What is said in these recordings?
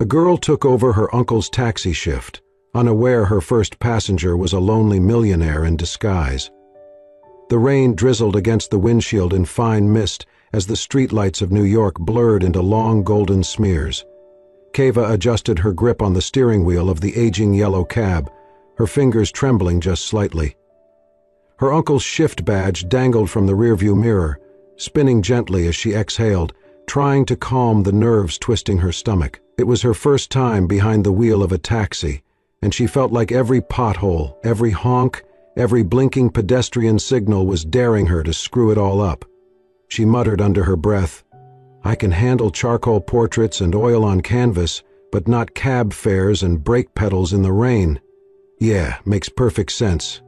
A girl took over her uncle's taxi shift, unaware her first passenger was a lonely millionaire in disguise. The rain drizzled against the windshield in fine mist as the streetlights of New York blurred into long golden smears. Keva adjusted her grip on the steering wheel of the aging yellow cab, her fingers trembling just slightly. Her uncle's shift badge dangled from the rearview mirror, spinning gently as she exhaled, trying to calm the nerves twisting her stomach. It was her first time behind the wheel of a taxi, and she felt like every pothole, every honk, every blinking pedestrian signal was daring her to screw it all up. She muttered under her breath, "I can handle charcoal portraits and oil on canvas, but not cab fares and brake pedals in the rain." Yeah, makes perfect sense.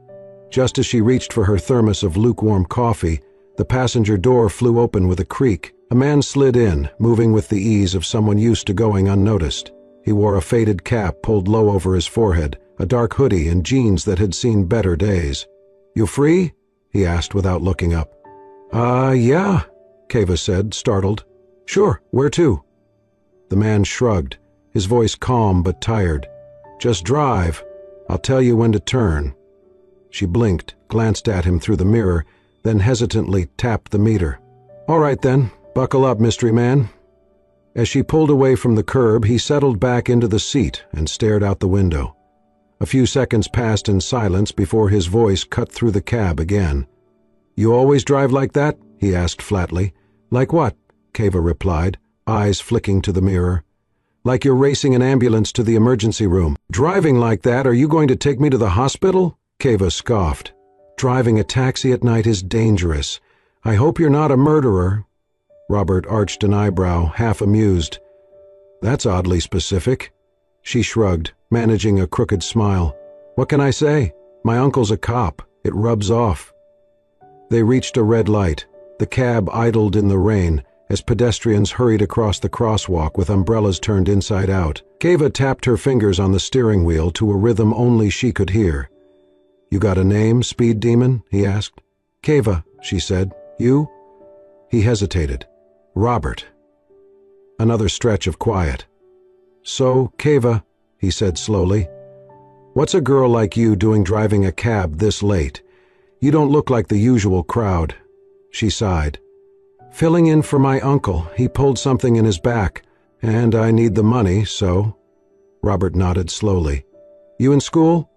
Just as she reached for her thermos of lukewarm coffee, the passenger door flew open with a creak. A man slid in, moving with the ease of someone used to going unnoticed. He wore a faded cap pulled low over his forehead, a dark hoodie, and jeans that had seen better days. "You free?" he asked without looking up. Yeah," Keva said, startled. "Sure, where to?" The man shrugged, his voice calm but tired. "Just drive. I'll tell you when to turn." She blinked, glanced at him through the mirror, then hesitantly tapped the meter. "All right then, buckle up, mystery man." As she pulled away from the curb, he settled back into the seat and stared out the window. A few seconds passed in silence before his voice cut through the cab again. "You always drive like that?" he asked flatly. "Like what?" Keva replied, eyes flicking to the mirror. "Like you're racing an ambulance to the emergency room. Driving like that, are you going to take me to the hospital?" Keva scoffed. "Driving a taxi at night is dangerous. I hope you're not a murderer." Robert arched an eyebrow, half amused. "That's oddly specific." She shrugged, managing a crooked smile. "What can I say? My uncle's a cop. It rubs off." They reached a red light. The cab idled in the rain as pedestrians hurried across the crosswalk with umbrellas turned inside out. Keva tapped her fingers on the steering wheel to a rhythm only she could hear. "You got a name, speed demon?" he asked. "Keva," she said. "You?" He hesitated. "Robert." Another stretch of quiet. "So, Keva," he said slowly, "what's a girl like you doing driving a cab this late? You don't look like the usual crowd." She sighed. "Filling in for my uncle. He pulled something in his back, and I need the money, so—" Robert nodded slowly. "You in school?"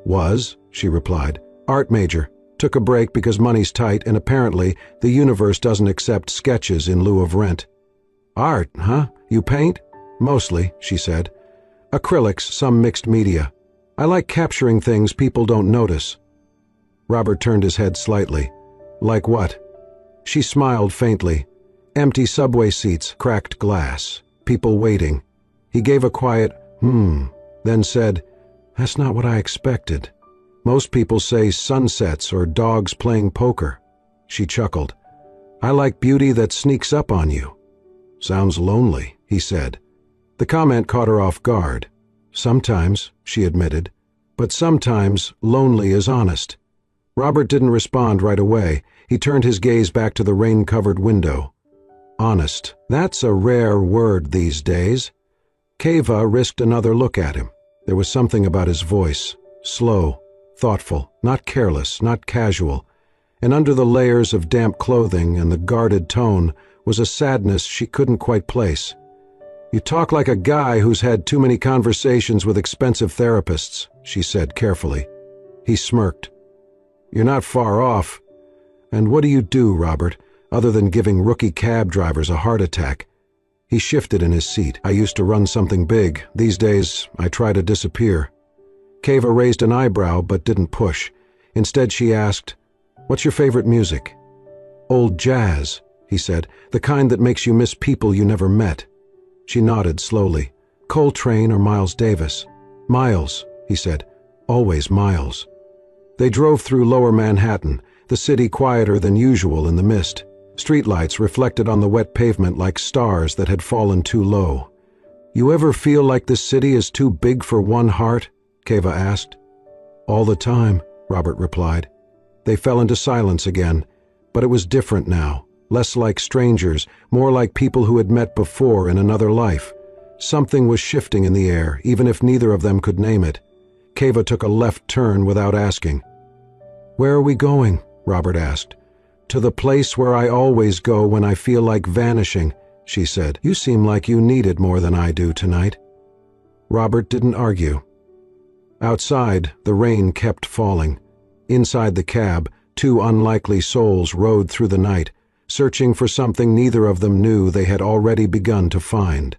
"Was," she replied. "Art major. Took a break because money's tight, and apparently the universe doesn't accept sketches in lieu of rent." "Art, huh? You paint?" "Mostly," she said. "Acrylics, some mixed media. I like capturing things people don't notice." Robert turned his head slightly. "Like what?" She smiled faintly. Empty subway seats, cracked glass, people waiting. He gave a quiet, then said, "That's not what I expected. Most people say sunsets or dogs playing poker." She chuckled. "I like beauty that sneaks up on you." "Sounds lonely," he said. The comment caught her off guard. "Sometimes," she admitted, "but sometimes lonely is honest." Robert didn't respond right away. He turned his gaze back to the rain-covered window. Honest, that's a rare word these days. Keva risked another look at him. There was something about his voice, slow, thoughtful, not careless, not casual, and under the layers of damp clothing and the guarded tone was a sadness she couldn't quite place. "You talk like a guy who's had too many conversations with expensive therapists," she said carefully. He smirked. "You're not far off. And what do you do, Robert, other than giving rookie cab drivers a heart attack?" He shifted in his seat. "I used to run something big. These days, I try to disappear." Keva raised an eyebrow but didn't push. Instead, she asked, "What's your favorite music?" "Old jazz," he said, "the kind that makes you miss people you never met." She nodded slowly. "Coltrane or Miles Davis?" "Miles," he said, "always Miles." They drove through lower Manhattan, the city quieter than usual in the mist. Streetlights reflected on the wet pavement like stars that had fallen too low. "You ever feel like this city is too big for one heart?" Keva asked. "All the time," Robert replied. They fell into silence again, but it was different now, less like strangers, more like people who had met before in another life. Something was shifting in the air, even if neither of them could name it. Keva took a left turn without asking. "Where are we going?" Robert asked. "To the place where I always go when I feel like vanishing," she said. "You seem like you need it more than I do tonight." Robert didn't argue. Outside, the rain kept falling. Inside the cab, two unlikely souls rode through the night, searching for something neither of them knew they had already begun to find.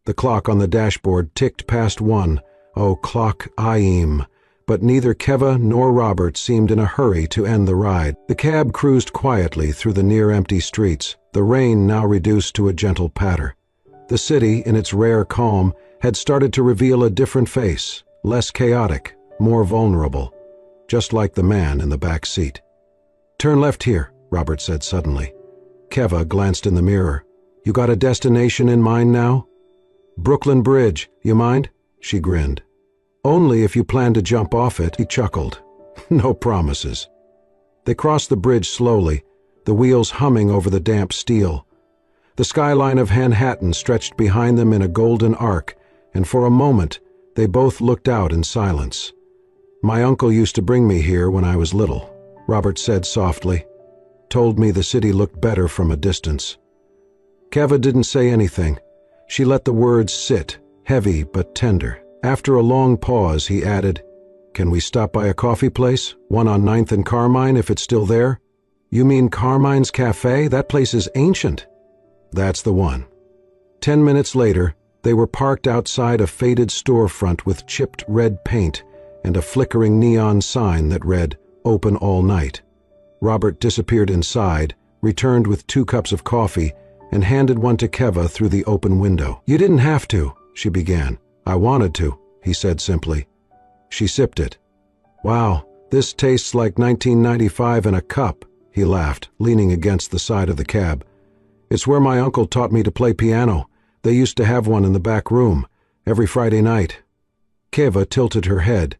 The clock on the dashboard ticked past 1. Oh, clock Aim. But neither Keva nor Robert seemed in a hurry to end the ride. The cab cruised quietly through the near-empty streets, the rain now reduced to a gentle patter. The city, in its rare calm, had started to reveal a different face, less chaotic, more vulnerable, just like the man in the back seat. "Turn left here," Robert said suddenly. Keva glanced in the mirror. "You got a destination in mind now?" "Brooklyn Bridge, you mind?" She grinned. "Only if you plan to jump off it," he chuckled. "No promises." They crossed the bridge slowly, the wheels humming over the damp steel. The skyline of Manhattan stretched behind them in a golden arc, and for a moment they both looked out in silence. "My uncle used to bring me here when I was little," Robert said softly. "Told me the city looked better from a distance." Keva didn't say anything. She let the words sit, heavy but tender. After a long pause, he added, "Can we stop by a coffee place? One on 9th and Carmine, if it's still there?" "You mean Carmine's Cafe? That place is ancient." "That's the one." 10 minutes later, they were parked outside a faded storefront with chipped red paint and a flickering neon sign that read, "Open all night." Robert disappeared inside, returned with 2 cups of coffee, and handed one to Keva through the open window. "You didn't have to," she began. "I wanted to," he said simply. She sipped it. "Wow, this tastes like 1995 in a cup," he laughed, leaning against the side of the cab. "It's where my uncle taught me to play piano. They used to have one in the back room, every Friday night." Keva tilted her head.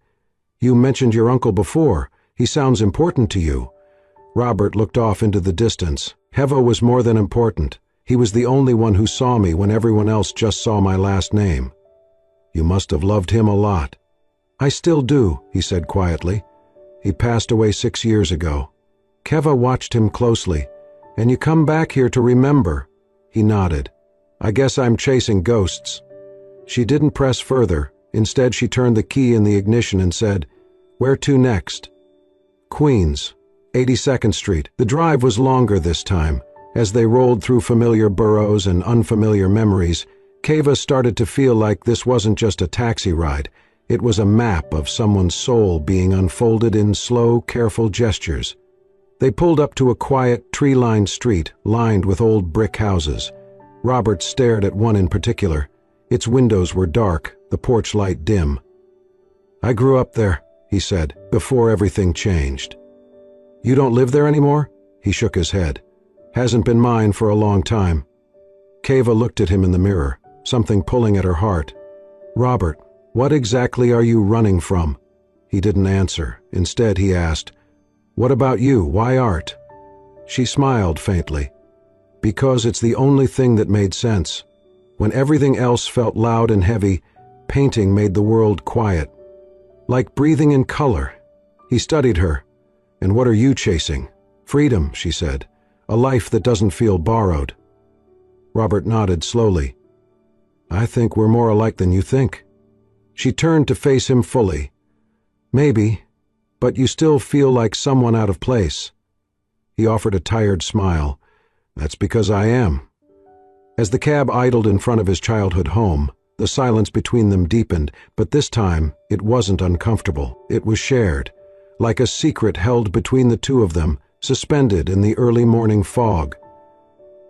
"You mentioned your uncle before. He sounds important to you." Robert looked off into the distance. "Keva was more than important. He was the only one who saw me when everyone else just saw my last name." "You must have loved him a lot." "I still do," he said quietly. "He passed away 6 years ago." Keva watched him closely. "And you come back here to remember?" He nodded. "I guess I'm chasing ghosts." She didn't press further. Instead, she turned the key in the ignition and said, "Where to next?" "Queens, 82nd Street." The drive was longer this time. As they rolled through familiar boroughs and unfamiliar memories, Keva started to feel like this wasn't just a taxi ride. It was a map of someone's soul being unfolded in slow, careful gestures. They pulled up to a quiet, tree-lined street lined with old brick houses. Robert stared at one in particular. Its windows were dark, the porch light dim. "I grew up there," he said, "before everything changed." "You don't live there anymore?" He shook his head. "Hasn't been mine for a long time." Keva looked at him in the mirror, something pulling at her heart. "Robert, what exactly are you running from?" He didn't answer. Instead, he asked, "What about you? Why art?" She smiled faintly. "Because it's the only thing that made sense. When everything else felt loud and heavy, painting made the world quiet. Like breathing in color." He studied her. "And what are you chasing?" "Freedom," she said. "A life that doesn't feel borrowed." Robert nodded slowly. "I think we're more alike than you think." She turned to face him fully. "Maybe, but you still feel like someone out of place." He offered a tired smile. "That's because I am." As the cab idled in front of his childhood home, the silence between them deepened, but this time it wasn't uncomfortable. It was shared, like a secret held between the two of them, suspended in the early morning fog.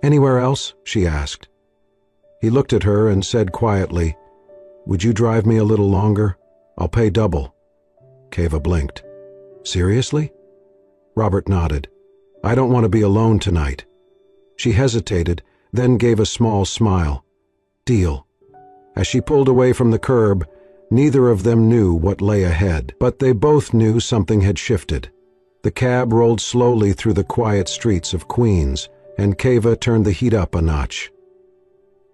"Anywhere else?" she asked. He looked at her and said quietly, "Would you drive me a little longer? I'll pay double." Keva blinked. "Seriously?" Robert nodded. "I don't want to be alone tonight." She hesitated, then gave a small smile. "Deal." As she pulled away from the curb, neither of them knew what lay ahead, but they both knew something had shifted. The cab rolled slowly through the quiet streets of Queens, and Keva turned the heat up a notch.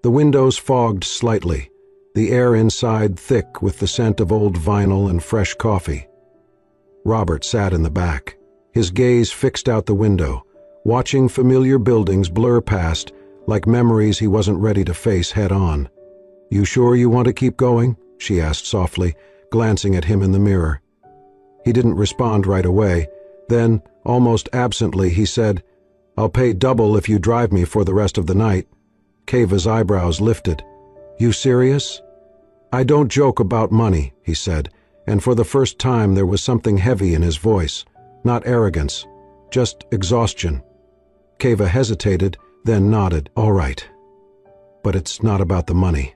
The windows fogged slightly, the air inside thick with the scent of old vinyl and fresh coffee. Robert sat in the back, his gaze fixed out the window, watching familiar buildings blur past like memories he wasn't ready to face head-on. "You sure you want to keep going?" she asked softly, glancing at him in the mirror. He didn't respond right away. Then, almost absently, he said, "I'll pay double if you drive me for the rest of the night." Keva's eyebrows lifted. "You serious?" "I don't joke about money," he said, and for the first time there was something heavy in his voice. Not arrogance, just exhaustion. Keva hesitated, then nodded. "All right. But it's not about the money."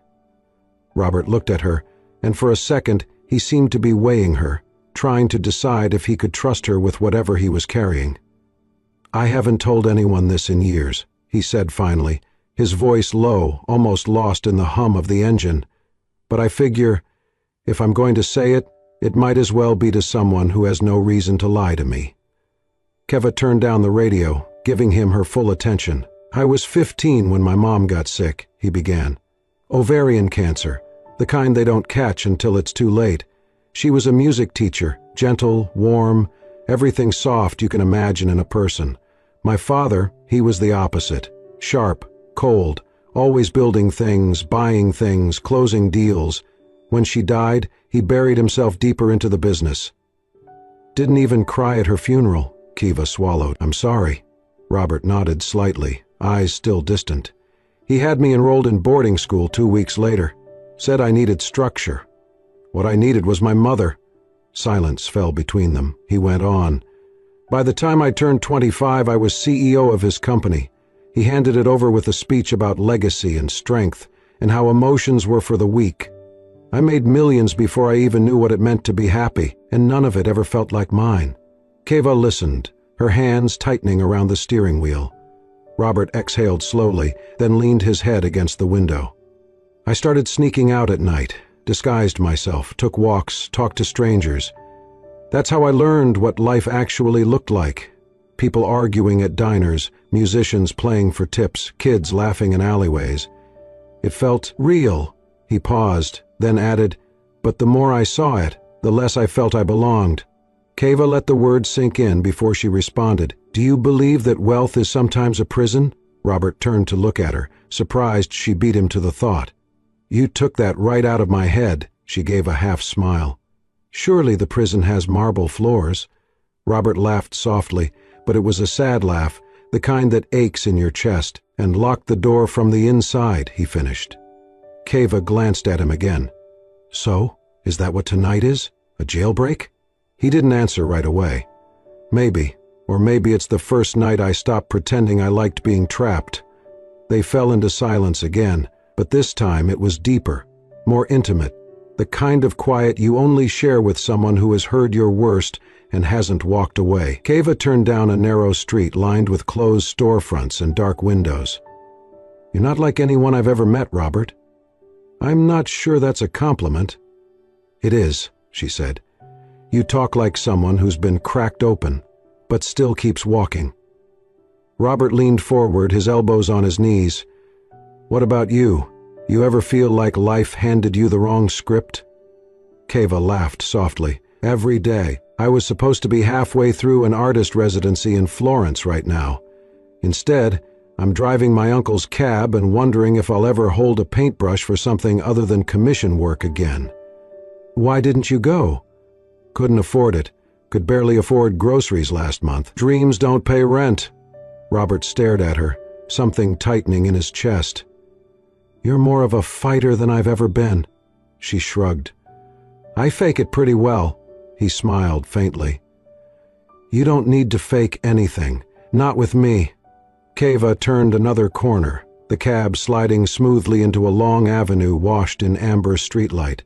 Robert looked at her, and for a second he seemed to be weighing her, trying to decide if he could trust her with whatever he was carrying. "I haven't told anyone this in years," he said finally, his voice low, almost lost in the hum of the engine. "But I figure, if I'm going to say it, it might as well be to someone who has no reason to lie to me." Keva turned down the radio, giving him her full attention. "I was 15 when my mom got sick," he began. "Ovarian cancer, the kind they don't catch until it's too late. She was a music teacher, gentle, warm, everything soft you can imagine in a person. My father, he was the opposite. Sharp, cold, always building things, buying things, closing deals. When she died, he buried himself deeper into the business." "Didn't even cry at her funeral," Keva swallowed. "I'm sorry." Robert nodded slightly, eyes still distant. "He had me enrolled in boarding school 2 weeks later. Said I needed structure. What I needed was my mother." Silence fell between them. He went on. "By the time I turned 25, I was CEO of his company. He handed it over with a speech about legacy and strength, and how emotions were for the weak. I made millions before I even knew what it meant to be happy, and none of it ever felt like mine." Keva listened, her hands tightening around the steering wheel. Robert exhaled slowly, then leaned his head against the window. "I started sneaking out at night, disguised myself, took walks, talked to strangers. That's how I learned what life actually looked like. People arguing at diners, musicians playing for tips, kids laughing in alleyways. It felt real." He paused, then added, "But the more I saw it, the less I felt I belonged." Keva let the words sink in before she responded. "Do you believe that wealth is sometimes a prison?" Robert turned to look at her, surprised she beat him to the thought. "You took that right out of my head," she gave a half smile. "Surely the prison has marble floors." Robert laughed softly, but it was a sad laugh, the kind that aches in your chest. "And locked the door from the inside," he finished. Keva glanced at him again. "So, is that what tonight is? A jailbreak?" He didn't answer right away. "Maybe, or maybe it's the first night I stopped pretending I liked being trapped." They fell into silence again, but this time it was deeper, more intimate, the kind of quiet you only share with someone who has heard your worst and hasn't walked away. Keva turned down a narrow street lined with closed storefronts and dark windows. "You're not like anyone I've ever met, Robert." "I'm not sure that's a compliment." "It is," she said. "You talk like someone who's been cracked open, but still keeps walking." Robert leaned forward, his elbows on his knees. "What about you? You ever feel like life handed you the wrong script?" Keva laughed softly. "Every day. I was supposed to be halfway through an artist residency in Florence right now. Instead, I'm driving my uncle's cab and wondering if I'll ever hold a paintbrush for something other than commission work again." "Why didn't you go?" "Couldn't afford it. Could barely afford groceries last month. Dreams don't pay rent." Robert stared at her, something tightening in his chest. "You're more of a fighter than I've ever been." She shrugged. "I fake it pretty well." He smiled faintly. "You don't need to fake anything. Not with me." Keva turned another corner, the cab sliding smoothly into a long avenue washed in amber streetlight.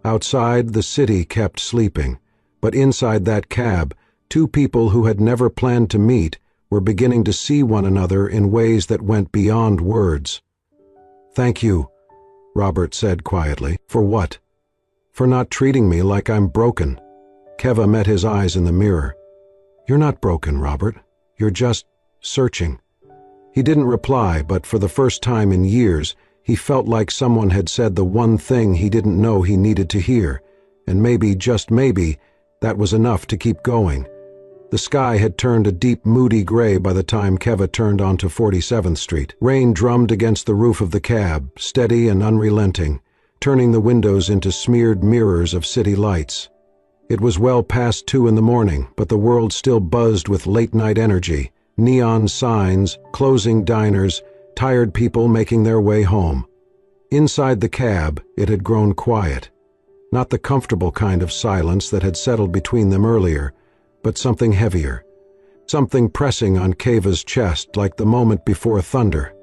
Outside, the city kept sleeping, but inside that cab, two people who had never planned to meet were beginning to see one another in ways that went beyond words. "Thank you," Robert said quietly. "For what?" "For not treating me like I'm broken." Keva met his eyes in the mirror. "You're not broken, Robert. You're just searching." He didn't reply, but for the first time in years, He felt like someone had said the one thing he didn't know he needed to hear, and maybe, just maybe, that was enough to keep going. The sky had turned a deep, moody gray by the time Keva turned onto 47th Street. Rain drummed against the roof of the cab, steady and unrelenting, turning the windows into smeared mirrors of city lights. It was well past 2 in the morning, but the world still buzzed with late-night energy, neon signs, closing diners, tired people making their way home. Inside the cab, it had grown quiet. Not the comfortable kind of silence that had settled between them earlier, but something heavier. Something pressing on Keva's chest like the moment before thunder.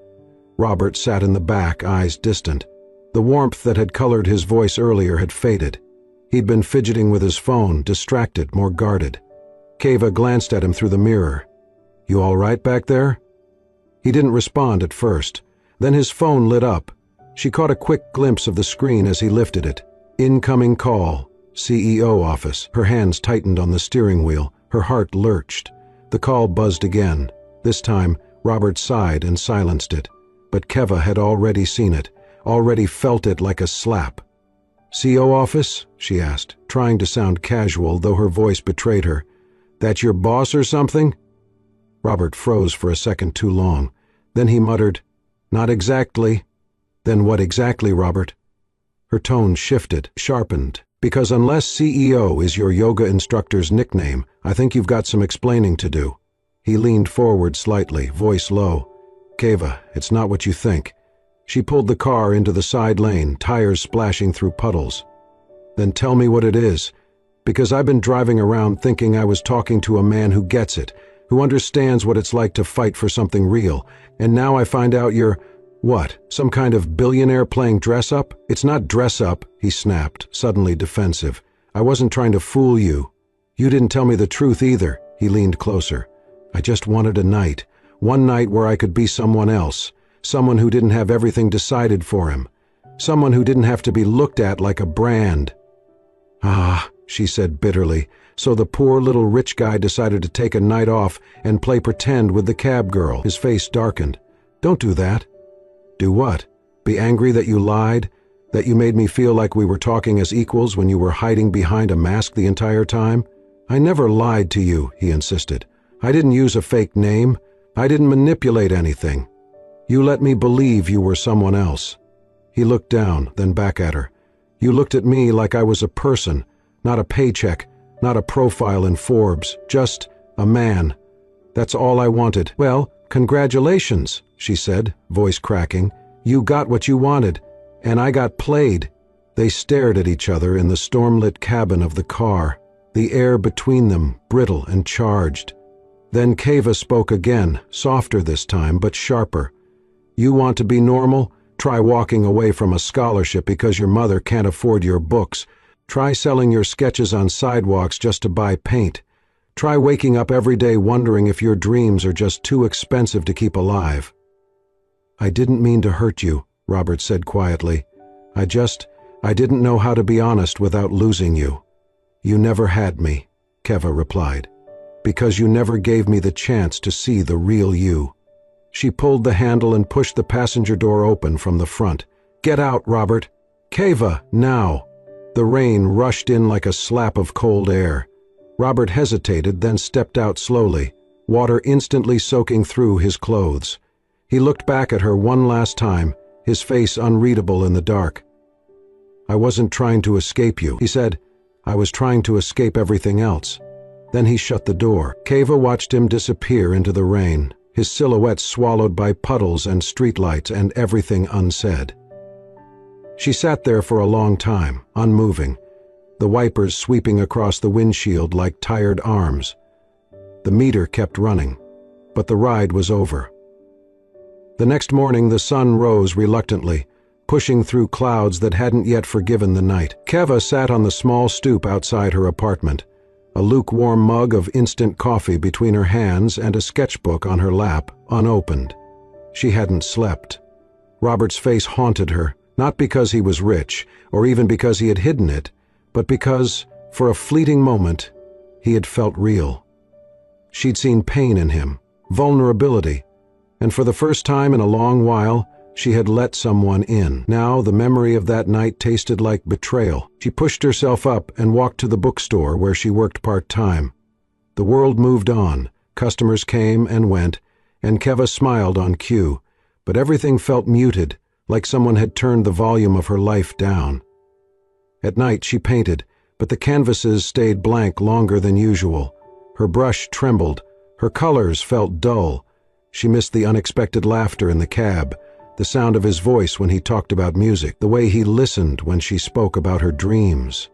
Robert sat in the back, eyes distant. The warmth that had colored his voice earlier had faded. He'd been fidgeting with his phone, distracted, more guarded. Keva glanced at him through the mirror. "You all right back there?" He didn't respond at first. Then his phone lit up. She caught a quick glimpse of the screen as he lifted it. Incoming call. CEO office. Her hands tightened on the steering wheel. Her heart lurched. The call buzzed again. This time, Robert sighed and silenced it. But Keva had already seen it, already felt it like a slap. "CO office?" she asked, trying to sound casual, though her voice betrayed her. "That your boss or something?" Robert froze for a second too long. Then he muttered, "Not exactly." "Then what exactly, Robert?" Her tone shifted, sharpened. "Because unless CEO is your yoga instructor's nickname, I think you've got some explaining to do." He leaned forward slightly, voice low. "Keva, it's not what you think." She pulled the car into the side lane, tires splashing through puddles. "Then tell me what it is. Because I've been driving around thinking I was talking to a man who gets it, who understands what it's like to fight for something real, and now I find out you're, what, some kind of billionaire playing dress-up? It's not dress-up," he snapped, suddenly defensive. "I wasn't trying to fool you. You didn't tell me the truth either." He leaned closer. "I just wanted a night. One night where I could be someone else. Someone who didn't have everything decided for him. Someone who didn't have to be looked at like a brand." "Ah," she said bitterly. "So the poor little rich guy decided to take a night off and play pretend with the cab girl." His face darkened. "Don't do that." "Do what? Be angry that you lied? That you made me feel like we were talking as equals when you were hiding behind a mask the entire time?" "I never lied to you," he insisted. "I didn't use a fake name. I didn't manipulate anything. You let me believe you were someone else." He looked down, then back at her. "You looked at me like I was a person, not a paycheck, not a profile in Forbes, just a man. That's all I wanted." "Well, congratulations," she said, voice cracking. "You got what you wanted, and I got played." They stared at each other in the storm-lit cabin of the car, the air between them brittle and charged. Then Keva spoke again, softer this time, but sharper. "You want to be normal? Try walking away from a scholarship because your mother can't afford your books. Try selling your sketches on sidewalks just to buy paint. Try waking up every day wondering if your dreams are just too expensive to keep alive." "I didn't mean to hurt you," Robert said quietly. I didn't know how to be honest without losing you." "You never had me," Keva replied. "Because you never gave me the chance to see the real you." She pulled the handle and pushed the passenger door open from the front. "Get out, Robert." "Keva, now." The rain rushed in like a slap of cold air. Robert hesitated, then stepped out slowly, water instantly soaking through his clothes. He looked back at her one last time, his face unreadable in the dark. "I wasn't trying to escape you," he said. "I was trying to escape everything else." Then he shut the door. Keva watched him disappear into the rain, his silhouette swallowed by puddles and streetlights and everything unsaid. She sat there for a long time, unmoving, the wipers sweeping across the windshield like tired arms. The meter kept running, but the ride was over. The next morning the sun rose reluctantly, pushing through clouds that hadn't yet forgiven the night. Keva sat on the small stoop outside her apartment, a lukewarm mug of instant coffee between her hands and a sketchbook on her lap, unopened. She hadn't slept. Robert's face haunted her, not because he was rich, or even because he had hidden it, but because, for a fleeting moment, he had felt real. She'd seen pain in him, vulnerability, and for the first time in a long while, She had let someone in. Now the memory of that night tasted like betrayal. She pushed herself up and walked to the bookstore where she worked part-time. The world moved on. Customers came and went, and Keva smiled on cue, but everything felt muted, like someone had turned the volume of her life down. At night she painted, but the canvases stayed blank longer than usual. Her brush trembled. Her colors felt dull. She missed the unexpected laughter in the cab, the sound of his voice when he talked about music, the way he listened when she spoke about her dreams.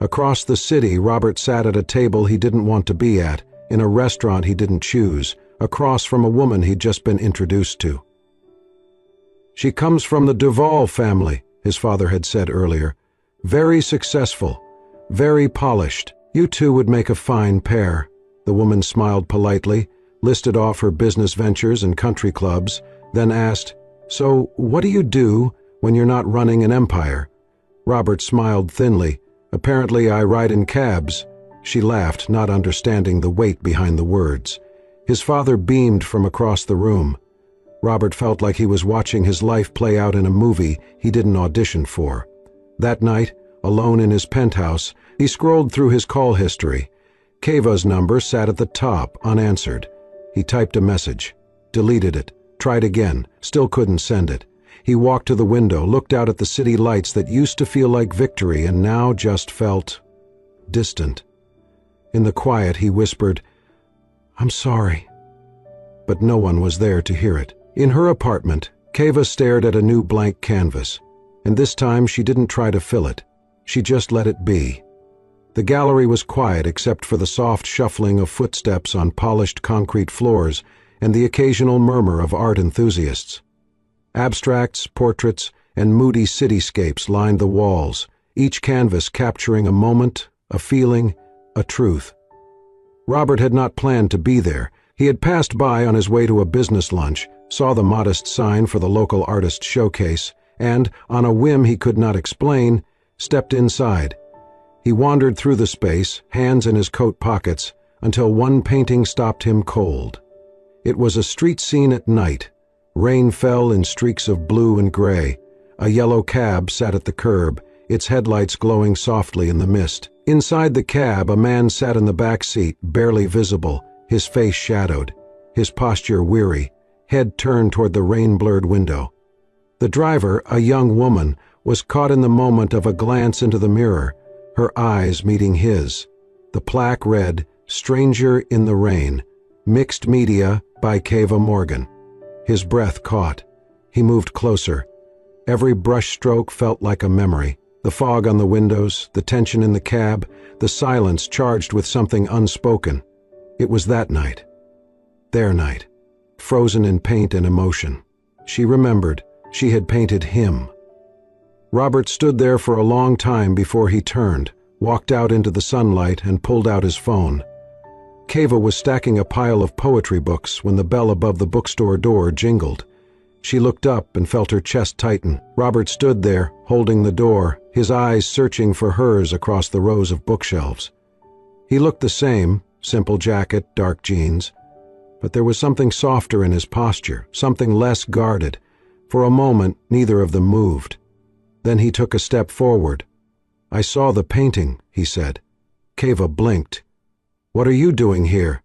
Across the city, Robert sat at a table he didn't want to be at, in a restaurant he didn't choose, across from a woman he'd just been introduced to. "She comes from the Duval family," his father had said earlier. "Very successful, very polished. You two would make a fine pair." The woman smiled politely, listed off her business ventures and country clubs, then asked, "So what do you do when you're not running an empire?" Robert smiled thinly. "Apparently I ride in cabs." She laughed, not understanding the weight behind the words. His father beamed from across the room. Robert felt like he was watching his life play out in a movie he didn't audition for. That night, alone in his penthouse, he scrolled through his call history. Keva's number sat at the top, unanswered. He typed a message, deleted it, tried again, still couldn't send it. He walked to the window, looked out at the city lights that used to feel like victory and now just felt distant. In the quiet, he whispered, "I'm sorry." But no one was there to hear it. In her apartment, Keva stared at a new blank canvas, and this time she didn't try to fill it. She just let it be. The gallery was quiet except for the soft shuffling of footsteps on polished concrete floors and the occasional murmur of art enthusiasts. Abstracts, portraits, and moody cityscapes lined the walls, each canvas capturing a moment, a feeling, a truth. Robert had not planned to be there. He had passed by on his way to a business lunch, saw the modest sign for the local artist showcase, and, on a whim he could not explain, stepped inside. He wandered through the space, hands in his coat pockets, until one painting stopped him cold. It was a street scene at night. Rain fell in streaks of blue and gray. A yellow cab sat at the curb, its headlights glowing softly in the mist. Inside the cab, a man sat in the back seat, barely visible, his face shadowed, his posture weary, head turned toward the rain-blurred window. The driver, a young woman, was caught in the moment of a glance into the mirror, her eyes meeting his. The plaque read, "Stranger in the Rain, Mixed Media by Keva Morgan." His breath caught. He moved closer. Every brushstroke felt like a memory. The fog on the windows, the tension in the cab, the silence charged with something unspoken. It was that night. Their night. Frozen in paint and emotion. She remembered. She had painted him. Robert stood there for a long time before he turned, walked out into the sunlight and pulled out his phone. Keva was stacking a pile of poetry books when the bell above the bookstore door jingled. She looked up and felt her chest tighten. Robert stood there, holding the door, his eyes searching for hers across the rows of bookshelves. He looked the same, simple jacket, dark jeans. But there was something softer in his posture, something less guarded. For a moment, neither of them moved. Then he took a step forward. "I saw the painting," he said. Keva blinked. "What are you doing here?"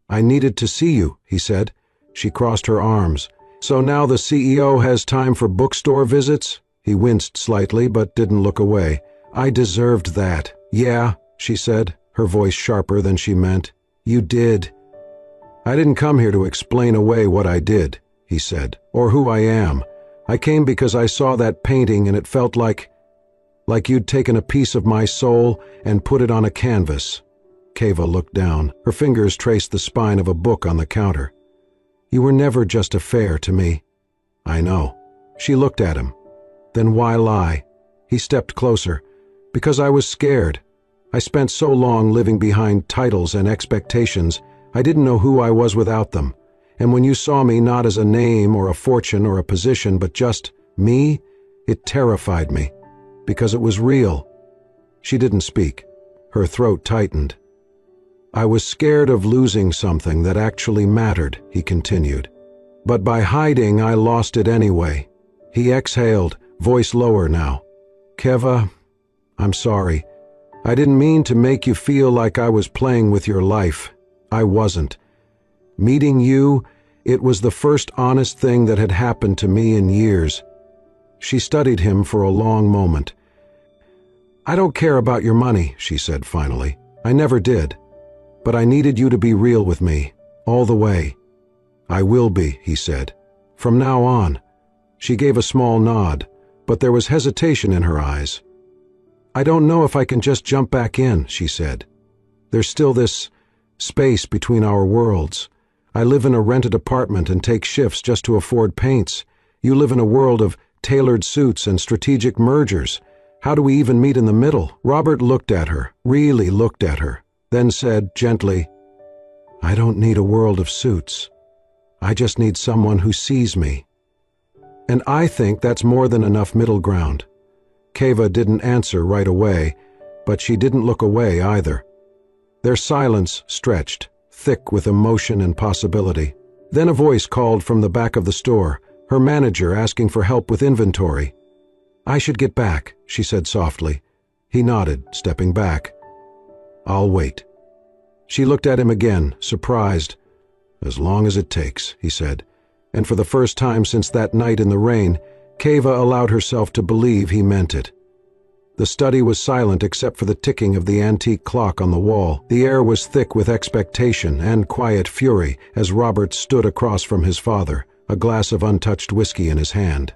"I needed to see you," he said. She crossed her arms. "So now the CEO has time for bookstore visits?" He winced slightly but didn't look away. "I deserved that." "Yeah," she said, her voice sharper than she meant. "You did." "I didn't come here to explain away what I did," he said, "or who I am. I came because I saw that painting and it felt like you'd taken a piece of my soul and put it on a canvas." Keva looked down. Her fingers traced the spine of a book on the counter. "You were never just a fair to me." "I know." She looked at him. "Then why lie?" He stepped closer. "Because I was scared. I spent so long living behind titles and expectations, I didn't know who I was without them. And when you saw me not as a name or a fortune or a position, but just me, it terrified me. Because it was real." She didn't speak. Her throat tightened. "I was scared of losing something that actually mattered," he continued. "But by hiding, I lost it anyway. He exhaled, voice lower now. Keva, I'm sorry. I didn't mean to make you feel like I was playing with your life. I wasn't. Meeting you, it was the first honest thing that had happened to me in years. She studied him for a long moment. I don't care about your money, she said finally. I never did. But I needed you to be real with me, all the way. I will be, he said. From now on. She gave a small nod, but there was hesitation in her eyes. I don't know if I can just jump back in, she said. There's still this space between our worlds. I live in a rented apartment and take shifts just to afford paints. You live in a world of tailored suits and strategic mergers. How do we even meet in the middle? Robert looked at her, really looked at her, then said gently, I don't need a world of suits. I just need someone who sees me. And I think that's more than enough middle ground. Keva didn't answer right away, but she didn't look away either. Their silence stretched, thick with emotion and possibility. Then a voice called from the back of the store, her manager asking for help with inventory. I should get back, she said softly. He nodded, stepping back. I'll wait. She looked at him again, surprised. As long as it takes, he said, and for the first time since that night in the rain, Keva allowed herself to believe he meant it. The study was silent except for the ticking of the antique clock on the wall. The air was thick with expectation and quiet fury as Robert stood across from his father, a glass of untouched whiskey in his hand.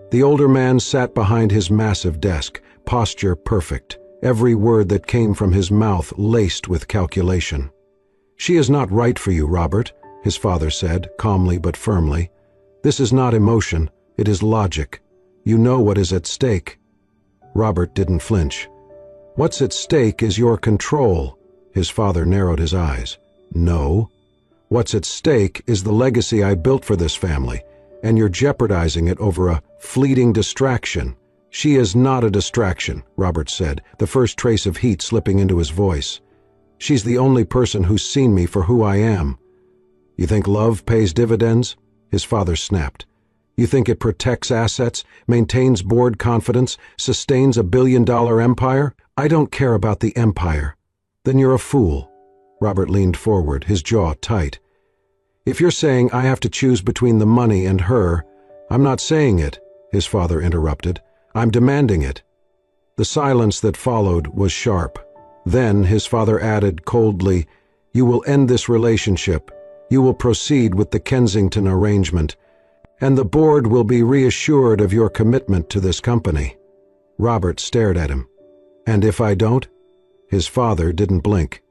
The older man sat behind his massive desk, posture perfect, every word that came from his mouth laced with calculation. She is not right for you, Robert, his father said, calmly but firmly. This is not emotion, it is logic. You know what is at stake. Robert didn't flinch. What's at stake is your control. His father narrowed his eyes. No. What's at stake is the legacy I built for this family, and you're jeopardizing it over a fleeting distraction. She is not a distraction, Robert said, the first trace of heat slipping into his voice. She's the only person who's seen me for who I am. You think love pays dividends? His father snapped. You think it protects assets, maintains board confidence, sustains a billion-dollar empire? I don't care about the empire. Then you're a fool. Robert leaned forward, his jaw tight. If you're saying I have to choose between the money and her, I'm not saying it, his father interrupted. I'm demanding it. The silence that followed was sharp. Then his father added coldly, You will end this relationship. You will proceed with the Kensington arrangement, and the board will be reassured of your commitment to this company. Robert stared at him. And if I don't? His father didn't blink.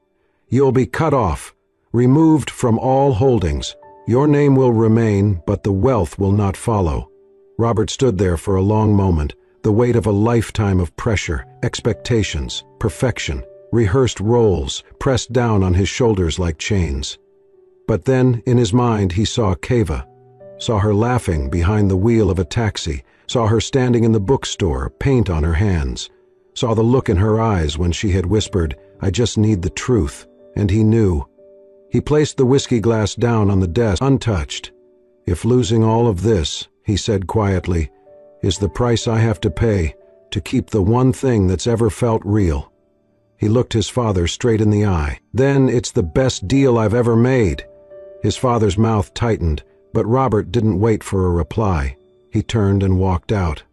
You'll be cut off, removed from all holdings. Your name will remain, but the wealth will not follow. Robert stood there for a long moment, the weight of a lifetime of pressure, expectations, perfection, rehearsed roles pressed down on his shoulders like chains. But then, in his mind, he saw Keva, saw her laughing behind the wheel of a taxi, saw her standing in the bookstore, paint on her hands, saw the look in her eyes when she had whispered, I just need the truth, and he knew. He placed the whiskey glass down on the desk, untouched. If losing all of this, he said quietly, is the price I have to pay to keep the one thing that's ever felt real. He looked his father straight in the eye. Then it's the best deal I've ever made. His father's mouth tightened, but Robert didn't wait for a reply. He turned and walked out.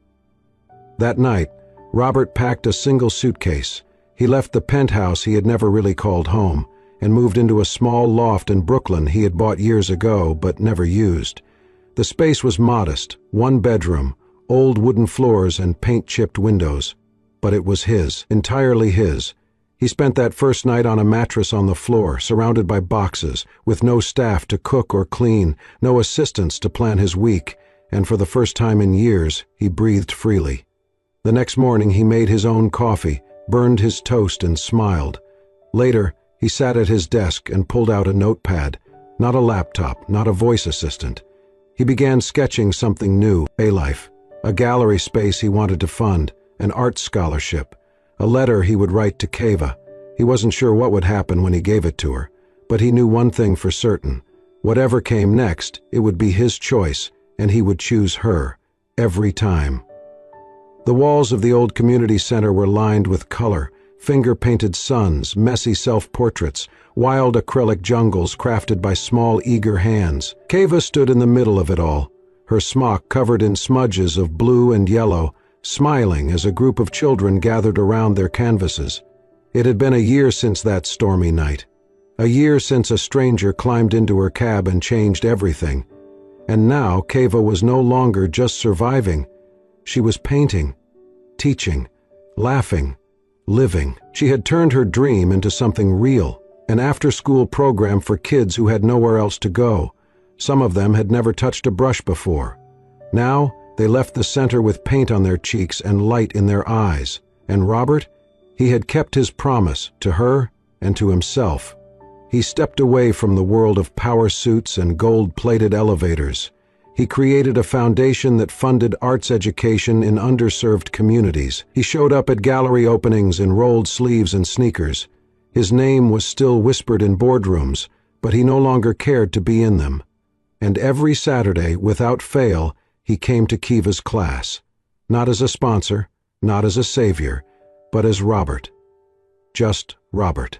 That night, Robert packed a single suitcase. He left the penthouse he had never really called home and moved into a small loft in Brooklyn he had bought years ago but never used. The space was modest, one bedroom, old wooden floors and paint-chipped windows. But it was his, entirely his. He spent that first night on a mattress on the floor, surrounded by boxes, with no staff to cook or clean, no assistants to plan his week, and for the first time in years, he breathed freely. The next morning he made his own coffee, burned his toast and smiled. Later, he sat at his desk and pulled out a notepad, not a laptop, not a voice assistant. He began sketching something new, a life, a gallery space he wanted to fund, an art scholarship, a letter he would write to Keva. He wasn't sure what would happen when he gave it to her, but he knew one thing for certain. Whatever came next, it would be his choice, and he would choose her. every time. The walls of the old community center were lined with color, finger-painted suns, messy self-portraits, wild acrylic jungles crafted by small, eager hands. Keva stood in the middle of it all, her smock covered in smudges of blue and yellow, smiling as a group of children gathered around their canvases. It had been a year since that stormy night. A year since a stranger climbed into her cab and changed everything. And now Keva was no longer just surviving. She was painting, teaching, laughing, living. She had turned her dream into something real, an after-school program for kids who had nowhere else to go. Some of them had never touched a brush before. Now, they left the center with paint on their cheeks and light in their eyes. And Robert? He had kept his promise to her and to himself. He stepped away from the world of power suits and gold-plated elevators. He created a foundation that funded arts education in underserved communities. He showed up at gallery openings in rolled sleeves and sneakers. His name was still whispered in boardrooms, but he no longer cared to be in them. And every Saturday, without fail, he came to Keva's class. Not as a sponsor, not as a savior, but as Robert. Just Robert.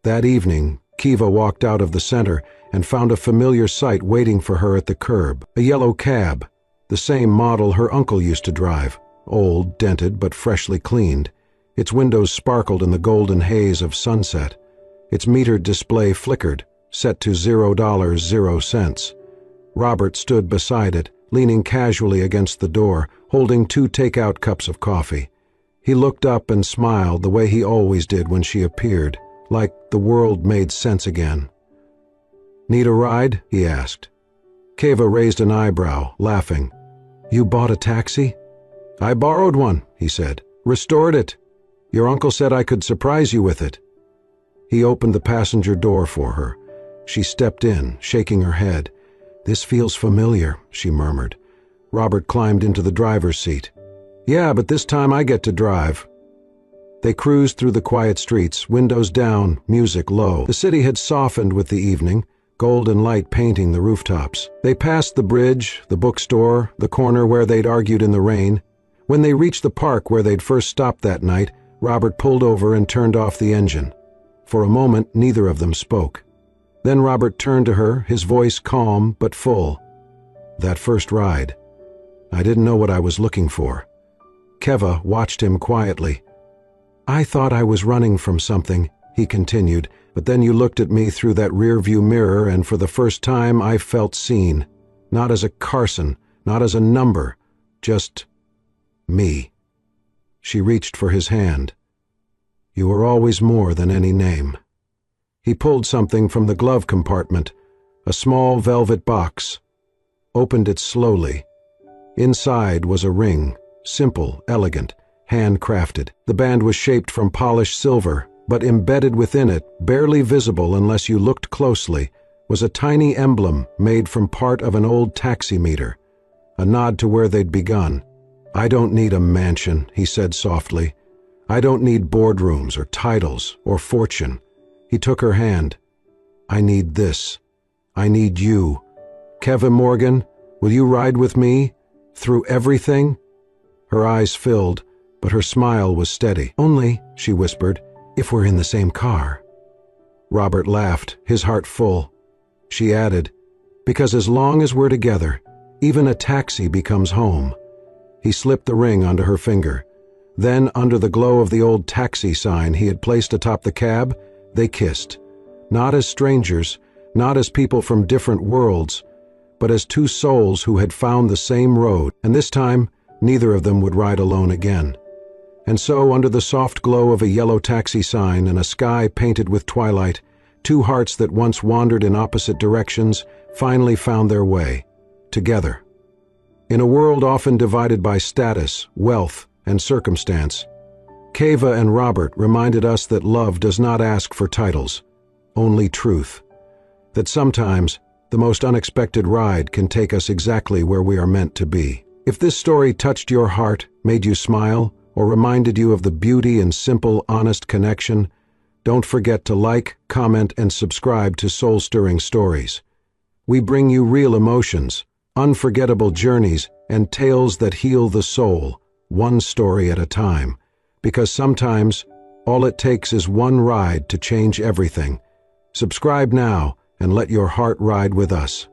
That evening, Keva walked out of the center and found a familiar sight waiting for her at the curb. A yellow cab, the same model her uncle used to drive, old, dented, but freshly cleaned. Its windows sparkled in the golden haze of sunset. Its metered display flickered, set to $0.00. Robert stood beside it, leaning casually against the door, holding 2 takeout cups of coffee. He looked up and smiled the way he always did when she appeared, like the world made sense again. "Need a ride?" he asked. Keva raised an eyebrow, laughing. "You bought a taxi?" "I borrowed one," he said. "Restored it. Your uncle said I could surprise you with it." He opened the passenger door for her. She stepped in, shaking her head. "This feels familiar," she murmured. Robert climbed into the driver's seat. "Yeah, but this time I get to drive." They cruised through the quiet streets, windows down, music low. The city had softened with the evening, golden light painting the rooftops. They passed the bridge, the bookstore, the corner where they'd argued in the rain. When they reached the park where they'd first stopped that night, Robert pulled over and turned off the engine. For a moment, neither of them spoke. Then Robert turned to her, his voice calm but full. "That first ride. I didn't know what I was looking for." Keva watched him quietly. "I thought I was running from something," he continued, "but then you looked at me through that rear-view mirror and for the first time I felt seen. Not as a Carson, not as a number, just me." She reached for his hand. "You were always more than any name." He pulled something from the glove compartment, a small velvet box, opened it slowly. Inside was a ring, simple, elegant, handcrafted. The band was shaped from polished silver, but embedded within it, barely visible unless you looked closely, was a tiny emblem made from part of an old taximeter, a nod to where they'd begun. "I don't need a mansion," he said softly. "I don't need boardrooms or titles or fortune." He took her hand. "I need this. I need you. Keva Morgan, will you ride with me? Through everything?" Her eyes filled, but her smile was steady. "Only," she whispered, "if we're in the same car." Robert laughed, his heart full. She added, "Because as long as we're together, even a taxi becomes home." He slipped the ring onto her finger. Then, under the glow of the old taxi sign he had placed atop the cab, they kissed. Not as strangers, not as people from different worlds, but as 2 souls who had found the same road, and this time, neither of them would ride alone again. And so, under the soft glow of a yellow taxi sign and a sky painted with twilight, 2 hearts that once wandered in opposite directions finally found their way, together. In a world often divided by status, wealth, and circumstance, Keva and Robert reminded us that love does not ask for titles, only truth. That sometimes, the most unexpected ride can take us exactly where we are meant to be. If this story touched your heart, made you smile, or reminded you of the beauty and simple, honest connection, don't forget to like, comment, and subscribe to Soul-Stirring Stories. We bring you real emotions, unforgettable journeys, and tales that heal the soul, one story at a time, because sometimes all it takes is one ride to change everything. Subscribe now and let your heart ride with us.